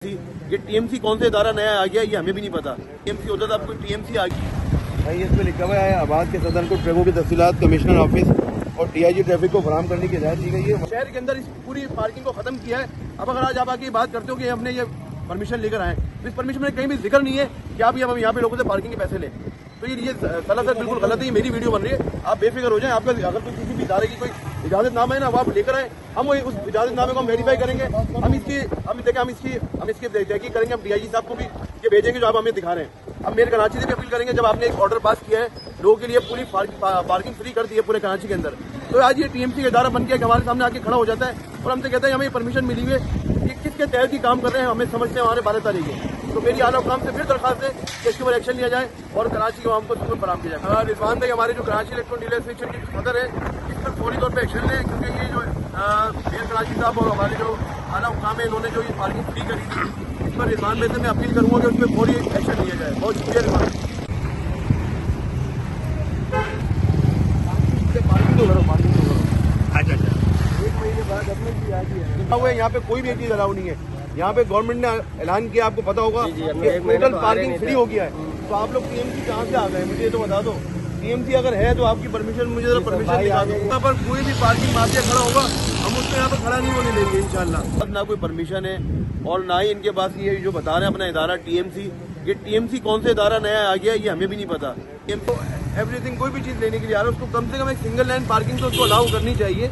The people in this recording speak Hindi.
ये टीएमसी कौन सा इदारा नया आ गया ये हमें भी नहीं पता। टीएमसी होता था, अब कोई टीएमसी आ गया भाई। इस पे लिखा हुआ है आबाद के सदर को ट्रकों की तफसीलात कमिश्नर ऑफिस और डीआईजी ट्रैफिक को फराहम करने की हिदायत दी गई है। शहर के अंदर इस पूरी पार्किंग को खत्म किया है। अब अगर आज आप आके बात करते हो कि हमने ये परमिशन लेकर आए, तो इस परमिशन में कहीं भी जिक्र नहीं है कि आप हम यहाँ पे लोगों से पार्किंग के पैसे लें। तो ये सरासर बिल्कुल गलत है। ये मेरी वीडियो बन रही है, आप बेफिक्र हो जाएं। आपका अगर कोई किसी भी इदारे की कोई इजाजतनामा है ना, वो आप लेकर आए, हम उस इजाजतनामे को हम वेरीफाई करेंगे। हम इसकी तहकीक करेंगे। हम डीआईजी साहब को भी ये भेजेंगे जो आप हमें दिखा रहे हैं। अब मेरे कराची से भी अपील करेंगे, जब आपने एक ऑर्डर पास किया है लोगों के लिए पूरी पार्किंग फ्री कर दी है पूरे कराची के अंदर, तो आज ये टीएमसी का इदारा बन के हमारे सामने आके खड़ा हो जाता है और हमसे कहता है हमें परमिशन मिली हुई है, ये किसके तहत ही काम कर रहे हैं हमें समझते हैं हमारे 12 तारीख है। तो मेरी आला हुकाम से फिर दरखास्त है कि इसके ऊपर एक्शन लिया जाए और कराची को हमको सुकून फराहम किया जाए। रिजवान भाई हमारे जो कराची इलेक्ट्रॉनिक डीलर एसोसिएशन के सदर है, इस पर फौरी तौर पर एक्शन लें, क्योंकि ये जो मेयर कराची साहब और हमारे जो आला हुकाम है इन्होंने जो ये पार्किंग फ्री करी थी, इस पर रिजवान भाई से मैं अपील करूंगा कि उस पर फौरी एक्शन लिया जाए। बहुत शुक्रिया रिजवान। अच्छा एक महीने बाद अपने यहाँ पे कोई भी चीज अलाउ नहीं है। यहाँ पे गवर्नमेंट ने ऐलान किया, आपको पता होगा कि टोटल पार्किंग फ्री हो गया है। तो आप लोग टीएमसी कहाँ से आ गए मुझे ये तो बता दो। टीएमसी अगर है तो आपकी परमिशन मुझे जरा परमिशन दिखा दो। यहाँ पर कोई भी पार्किंग माफिया खड़ा होगा हम उसको यहाँ पर खड़ा नहीं होने देंगे इंशाल्लाह। ना कोई परमिशन है और ना ही इनके पास ये जो बता रहे हैं अपना इदारा टीएमसी, ये टीएमसी कौन सा इदारा नया आ गया ये हमें भी नहीं पता। एवरीथिंग कोई भी चीज लेने के लिए आ रहा है उसको कम से कम एक सिंगल लाइन पार्किंग तो उसको अलाउ करनी चाहिए।